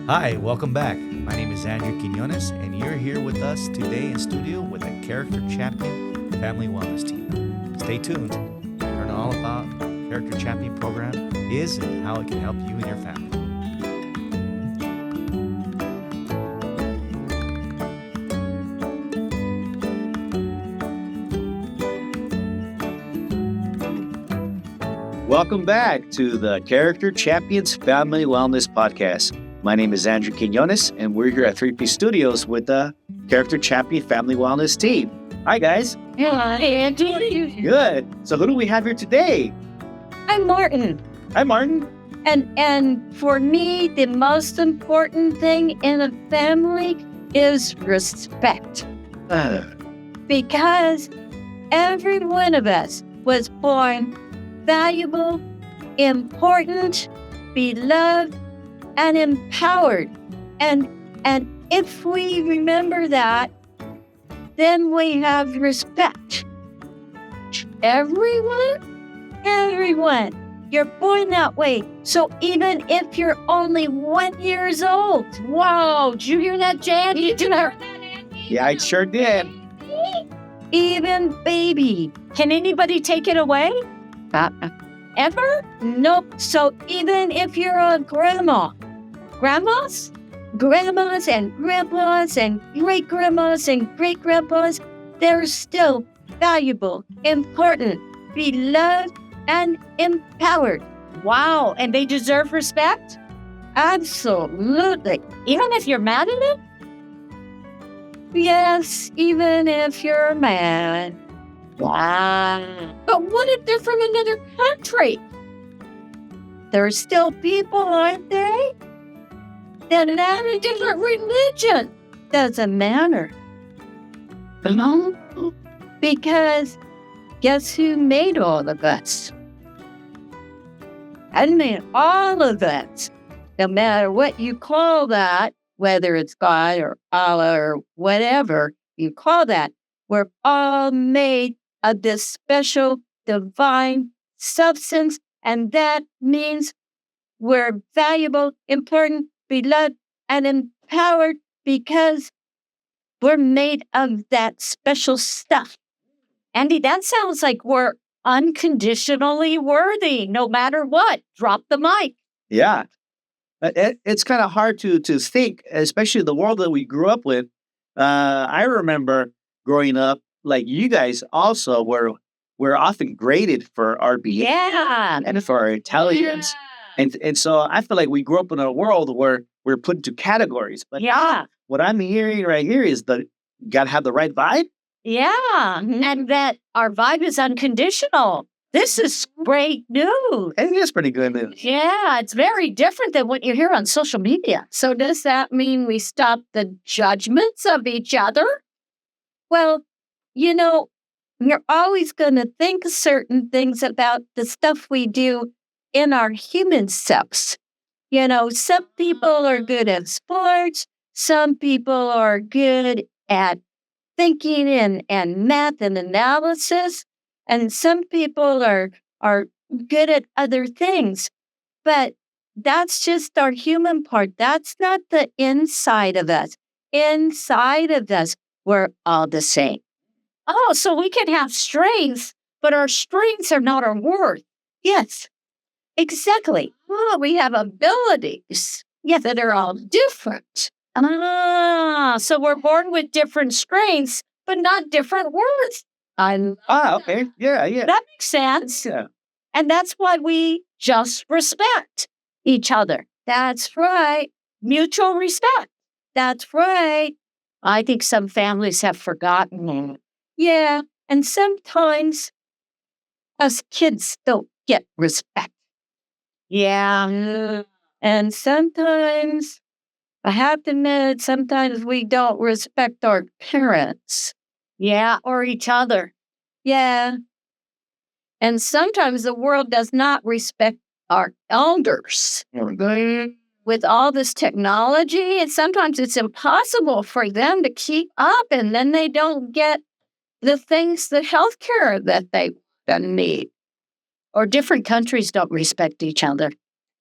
Hi, welcome back. My name is Andrew Quinones, and you're here with us today in studio with a Character Champion Family Wellness Team. Stay tuned. Learn all about Character Champion program is and how it can help you and your family. Welcome back to the Character Champions Family Wellness Podcast. My name is Andrew Quinones, and we're here at 3P Studios with the Character Champion Family Wellness team. Hi, guys. Hi, Andrew. Good. So who do we have here today? I'm Martin. Hi, Martin. And for me, the most important thing in a family is respect. Because every one of us was born valuable, important, beloved, and empowered. And if we remember that, then we have respect. Everyone, you're born that way. So even if you're only 1 year old, wow, did you hear that, Jan? Did you hear that, Andy? Yeah, I sure did. Even baby. Can anybody take it away? Ever? Nope. So even if you're a grandmas and grandpas and great-grandmas and great-grandpas, they're still valuable, important, beloved, and empowered. Wow, and they deserve respect? Absolutely. Even if you're mad at them? Yes, even if you're mad. Wow. But what if they're from another country? They're still people, aren't they? Then have a different religion. Doesn't matter. No, because guess who made all of us? I mean, all of us. No matter what you call that, whether it's God or Allah or whatever you call that, we're all made of this special divine substance, and that means we're valuable, important, beloved, and empowered because we're made of that special stuff. Andy, that sounds like we're unconditionally worthy, no matter what. Drop the mic. Yeah. It's kind of hard to think, especially the world that we grew up with. I remember growing up, like you guys also we're often graded for our behavior and for our intelligence. Yeah. And so I feel like we grew up in a world where we're put into categories. But what I'm hearing right here is that you got to have the right vibe. Yeah, and that our vibe is unconditional. This is great news. I think that's pretty good news. Yeah, it's very different than what you hear on social media. So does that mean we stop the judgments of each other? Well, you're always going to think certain things about the stuff we do in our human selves. Some people are good at sports. Some people are good at thinking and math and analysis. And some people are good at other things. But that's just our human part. That's not the inside of us. Inside of us, we're all the same. Oh, so we can have strengths, but our strengths are not our worth. Yes, exactly. Oh, we have abilities that are all different. So we're born with different strengths, but not different worth. Okay. Yeah. That makes sense. Yeah. And that's why we just respect each other. That's right. Mutual respect. That's right. I think some families have forgotten. Yeah, and sometimes us kids don't get respect. Yeah. And sometimes, I have to admit, sometimes we don't respect our parents. Yeah, or each other. Yeah. And sometimes the world does not respect our elders. With all this technology, and sometimes it's impossible for them to keep up, and then they don't get the things, the healthcare that they need. Or different countries don't respect each other.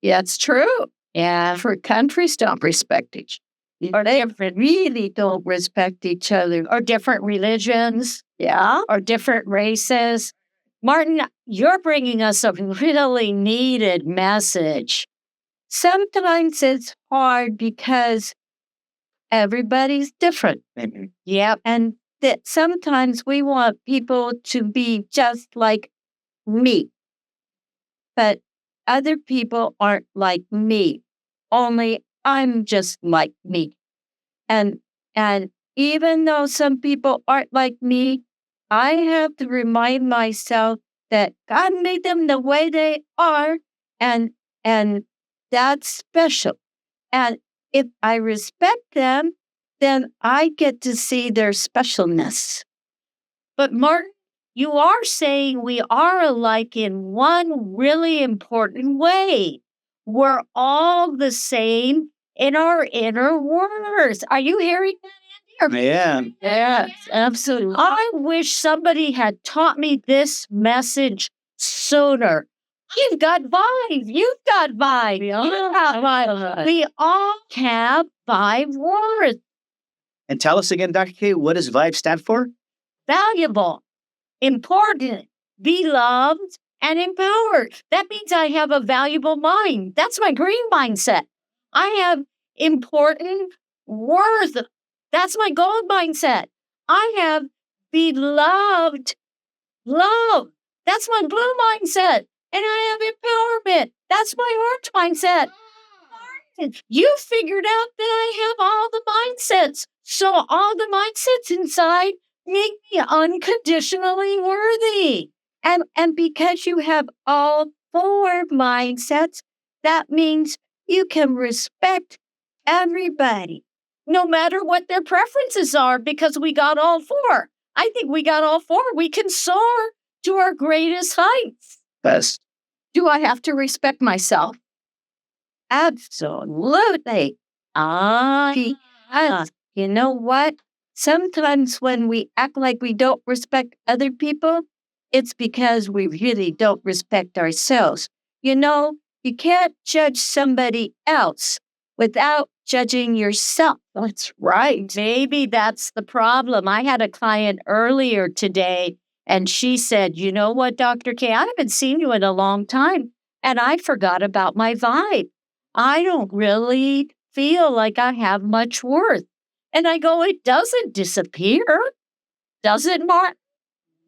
Yeah, it's true. Yeah. For countries don't respect each other. Or they really don't respect each other. Or different religions. Yeah. Or different races. Martin, you're bringing us a really needed message. Sometimes it's hard because everybody's different. Mhm. Yep. And that sometimes we want people to be just like me, but other people aren't like me. Only I'm just like me. And and even though some people aren't like me, I have to remind myself that God made them the way they are, and and that's special. And if I respect them, then I get to see their specialness. But Martin, you are saying we are alike in one really important way. We're all the same in our inner words. Are you hearing that, Andy? Yeah. Yes, absolutely. I wish somebody had taught me this message sooner. You've got vibe. You've got vibe. We all have vibe. We all have vibe words. And tell us again, Dr. K, what does VIBE stand for? Valuable, important, beloved, and empowered. That means I have a valuable mind. That's my green mindset. I have important, worth. That's my gold mindset. I have beloved, love. That's my blue mindset. And I have empowerment. That's my orange mindset. You figured out that I have all the mindsets. So all the mindsets inside make me unconditionally worthy. And because you have all four mindsets, that means you can respect everybody, no matter what their preferences are, because we got all four. I think we got all four. We can soar to our greatest heights. Best. Do I have to respect myself? Absolutely. Because you know what? Sometimes when we act like we don't respect other people, it's because we really don't respect ourselves. You know, you can't judge somebody else without judging yourself. That's right. Maybe that's the problem. I had a client earlier today, and she said, you know what, Dr. K, I haven't seen you in a long time, and I forgot about my vibe. I don't really feel like I have much worth. And I go, it doesn't disappear, does it, Mark?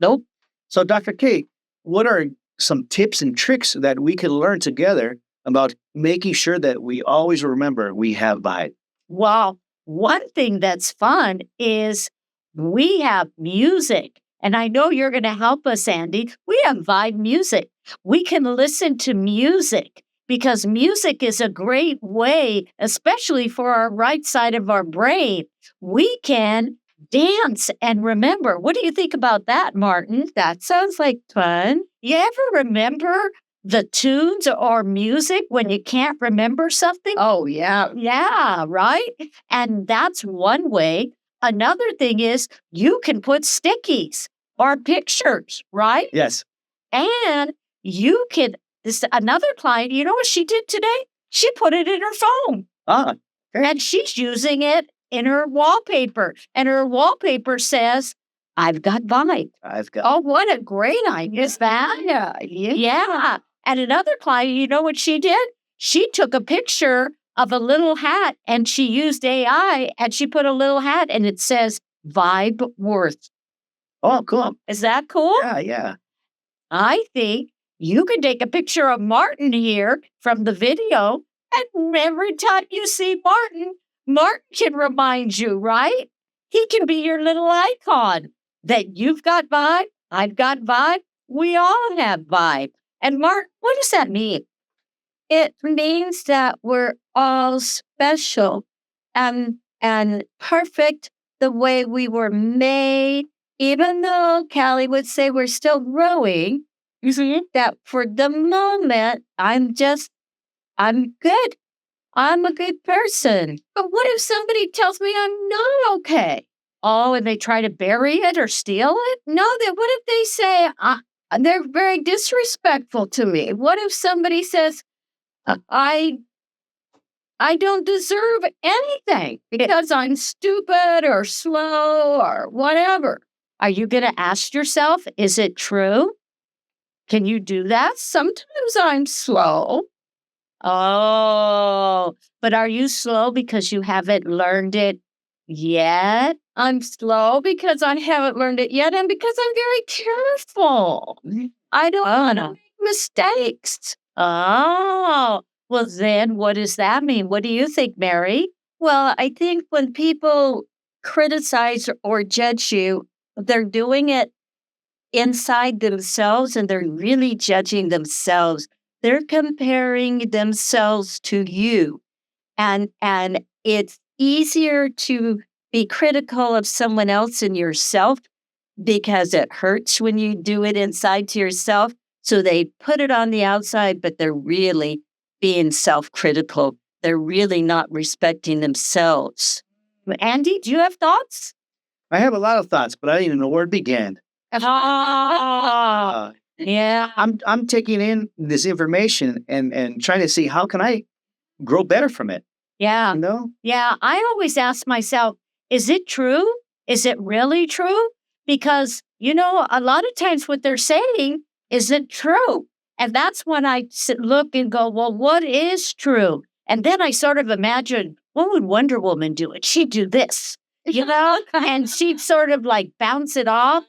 Nope. So, Dr. K, what are some tips and tricks that we can learn together about making sure that we always remember we have vibe? Well, one thing that's fun is we have music. And I know you're going to help us, Andy. We have vibe music. We can listen to music because music is a great way, especially for our right side of our brain. We can dance and remember. What do you think about that, Martin? That sounds like fun. You ever remember the tunes or music when you can't remember something? Oh, yeah. Yeah, right? And that's one way. Another thing is you can put stickies or pictures, right? Yes. And you can, this another client, you know what she did today? She put it in her phone. Okay. And she's using it in her wallpaper. And her wallpaper says, I've got vibe. I've got. Oh, what a great idea. Is that? Yeah. And another client, you know what she did? She took a picture of a little hat and she used AI and she put a little hat and it says vibe worth. Oh, cool. Is that cool? Yeah. I think you can take a picture of Martin here from the video, and every time you see Martin, Martin can remind you, right? He can be your little icon that you've got vibe, I've got vibe, we all have vibe. And Martin, what does that mean? It means that we're all special and perfect the way we were made. Even though Callie would say we're still growing, that for the moment, I'm good. I'm a good person. But what if somebody tells me I'm not okay? Oh, and they try to bury it or steal it? No, what if they say they're very disrespectful to me? What if somebody says, I I don't deserve anything because I'm stupid or slow or whatever. Are you going to ask yourself, is it true? Can you do that? Sometimes I'm slow. Oh, but are you slow because you haven't learned it yet? I'm slow because I haven't learned it yet and because I'm very careful. I don't want to make mistakes. Oh, well, then what does that mean? What do you think, Mary? Well, I think when people criticize or judge you, they're doing it inside themselves and they're really judging themselves. They're comparing themselves to you. And it's easier to be critical of someone else than yourself because it hurts when you do it inside to yourself. So they put it on the outside, but they're really being self-critical. They're really not respecting themselves. Andy, do you have thoughts? I have a lot of thoughts, but I don't even know where it began. Ah, yeah. I'm taking in this information and trying to see how can I grow better from it. Yeah. You know? Yeah. I always ask myself, is it true? Is it really true? Because, a lot of times what they're saying isn't true. And that's when I look and go, well, what is true? And then I sort of imagine, what would Wonder Woman do? And she'd do this, and she'd sort of like bounce it off,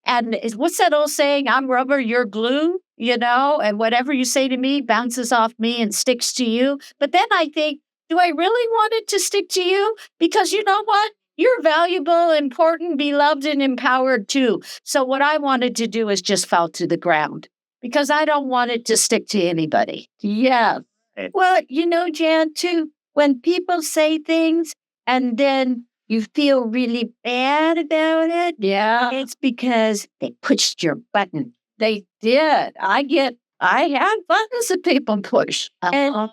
And what's that old saying? I'm rubber, you're glue, and whatever you say to me bounces off me and sticks to you. But then I think, do I really want it to stick to you? Because you know what? You're valuable, important, beloved, and empowered too. So what I wanted to do is just fall to the ground because I don't want it to stick to anybody. Yeah. Well, Jan, too, when people say things and then you feel really bad about it, it's because they pushed your button. They did. I have buttons that people push. And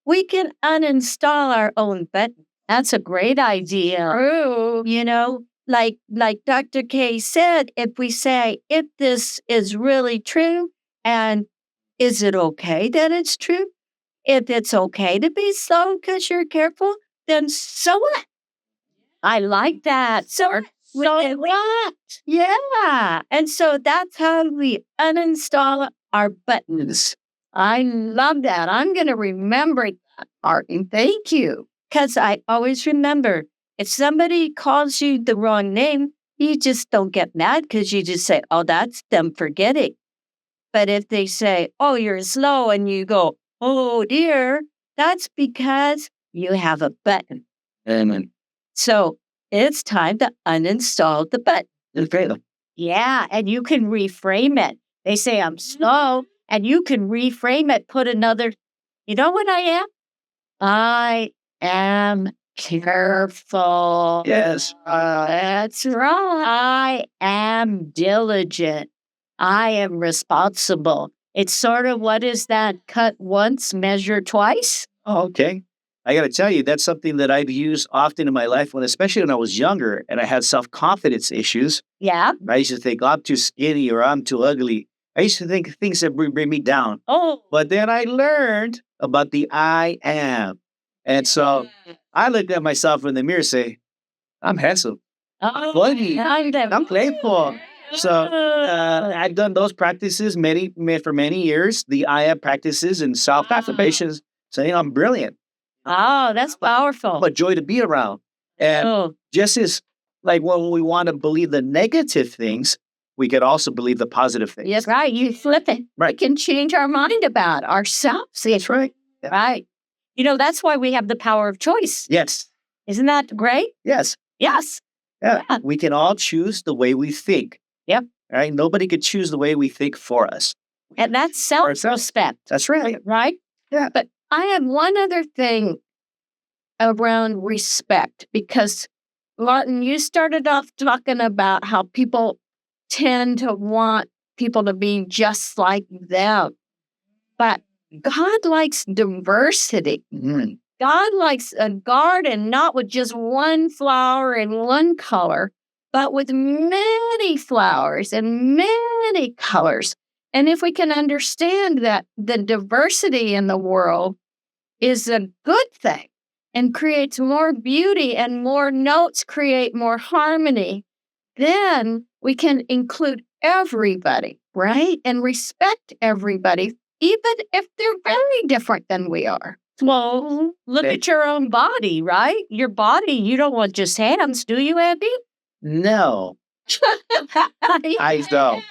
we can uninstall our own button. That's a great idea. True. Like Dr. K said, if we say, if this is really true, and is it okay that it's true? If it's okay to be slow because you're careful, then so what? I like that. So what? Yeah. And so that's how we uninstall our buttons. I love that. I'm going to remember that, Martin. Thank you. Because I always remember, if somebody calls you the wrong name, you just don't get mad because you just say, oh, that's them forgetting. But if they say, oh, you're slow, and you go, oh, dear, that's because you have a button. Amen. So it's time to uninstall the button. Yeah, and you can reframe it. They say I'm slow, and you can reframe it, put another, you know what I am? I am careful. Yes. That's right. I am diligent. I am responsible. It's sort of, what is that? Cut once, measure twice. Oh, okay. I got to tell you, that's something that I've used often in my life, especially when I was younger and I had self-confidence issues. Yeah. I used to think, I'm too skinny or I'm too ugly. I used to think things that bring me down. Oh. But then I learned about the I am. And so I looked at myself in the mirror and say, I'm handsome. I'm funny. I'm playful. So I've done those practices for many years, the I am practices and self-affirmations, saying I'm brilliant. Oh, that's powerful. I'm a joy to be around. And just as like when we want to believe the negative things, we could also believe the positive things. Yes, right. You flip it. Right. We can change our mind about ourselves. That's right. Yeah. Right. That's why we have the power of choice. Yes. Isn't that great? Yes. Yes. Yeah. We can all choose the way we think. Yep. Right? Nobody could choose the way we think for us. And that's self-respect. That's right. Right? Yeah. But I have one other thing around respect, because, Martin, you started off talking about how people tend to want people to be just like them. But God likes diversity. Mm-hmm. God likes a garden, not with just one flower and one color, but with many flowers and many colors. And if we can understand that the diversity in the world is a good thing and creates more beauty and more notes create more harmony, then we can include everybody, right? And respect everybody, even if they're very different than we are. Well, look at your own body, right? Your body, you don't want just hands, do you, Andy? No, I don't.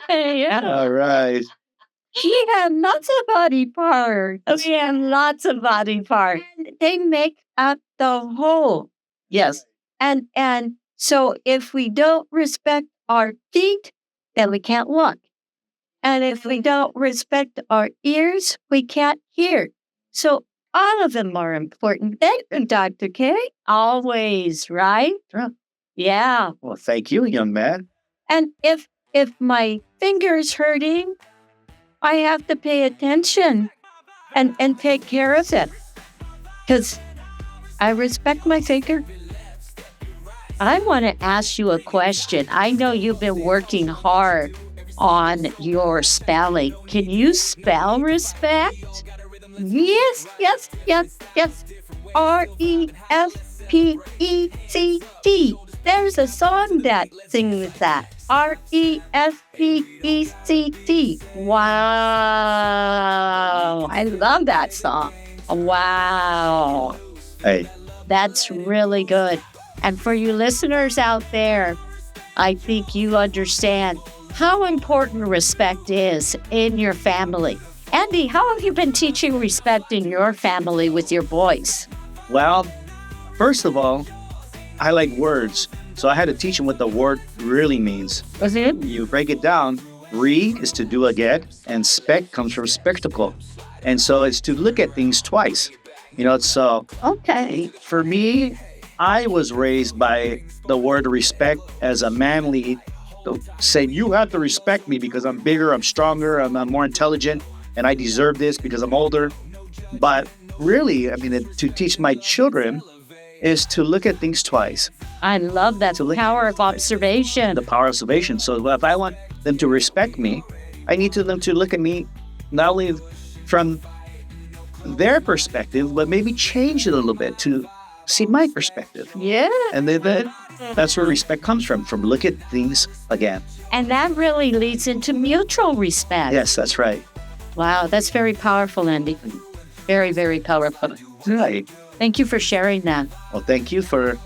Yeah. All right. He had lots of body parts. We have lots of body parts. And they make up the whole. Yes. And so if we don't respect our feet, then we can't walk. And if we don't respect our ears, we can't hear. So all of them are important. Thank you, Dr. K. Always, right? Yeah. Yeah. Well, thank you, young man. And if my finger's hurting, I have to pay attention and take care of it. Because I respect my finger. I want to ask you a question. I know you've been working hard on your spelling. Can you spell respect? Yes. RESPECT. There's a song that sings that. RESPECT. Wow. I love that song. Wow. Hey, That's really good. And for you listeners out there, I think you understand how important respect is in your family. Andy, how have you been teaching respect in your family with your boys? well, first of all, I like words. So I had to teach them what the word really means. Was it? You break it down. Re is to do again, and spec comes from spectacle. And so it's to look at things twice. So Okay. for me, I was raised by the word respect as a manly, saying you have to respect me because I'm bigger, I'm stronger, I'm more intelligent, and I deserve this because I'm older. But really, to teach my children is to look at things twice, I love that power of observation. the power of observation. So if I want them to respect me, I need them to look at me not only from their perspective, but maybe change it a little bit to see my perspective. Yeah. And then that's where respect comes from look at things again. And that really leads into mutual respect. Yes, that's right. Wow, that's very powerful, Andy. Very, very powerful. Right. Thank you for sharing that. Well, thank you for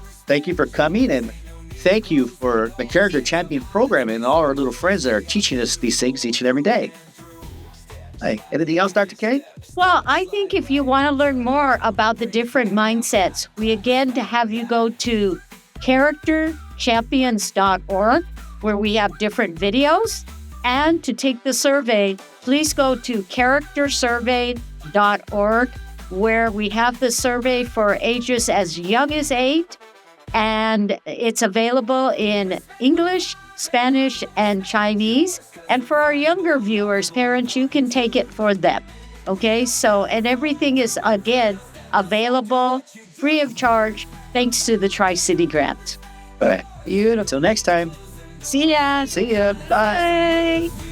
coming, and thank you for the Character Champion program and all our little friends that are teaching us these things each and every day. Hey, anything else, Dr. K? Well, I think if you want to learn more about the different mindsets, we again to have you go to characterchampions.org, where we have different videos. And to take the survey, please go to charactersurvey.org, where we have the survey for ages as young as 8. And it's available in English, Spanish, and Chinese. And for our younger viewers, parents, you can take it for them. Okay, so, and everything is, again, available free of charge thanks to the Tri-City Grant. Bye. Beautiful. Until next time. See ya. See ya. Bye. Bye.